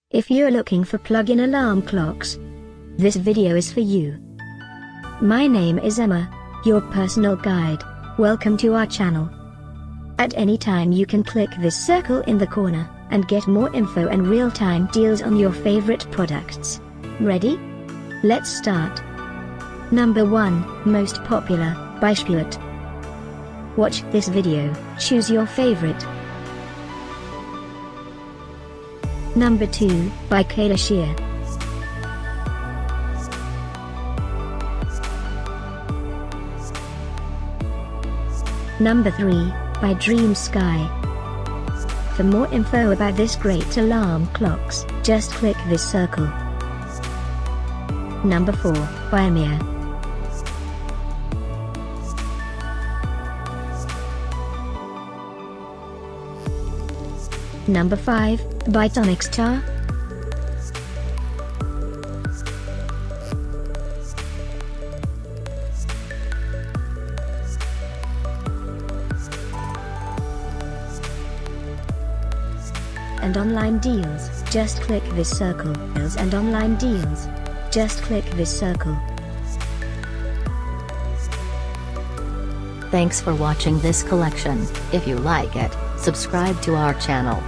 If you're looking for plug-in alarm clocks, this video is for you. My name is Emma, your personal guide. Welcome to our channel. At any time you can click this circle in the corner, and get more info and real-time deals on your favorite products. Ready? Let's start. Number 1, Most Popular, by ZHPUAT. Watch this video, choose your favorite. Number 2, by Kaylocheer. Number 3, by DreamSky. For more info about this great alarm clocks, just click this circle. Number 4, by Amir. Number 5, by Tonicstar. And online deals, just click this circle. And online deals, just click this circle. Thanks for watching this collection. If you like it, subscribe to our channel.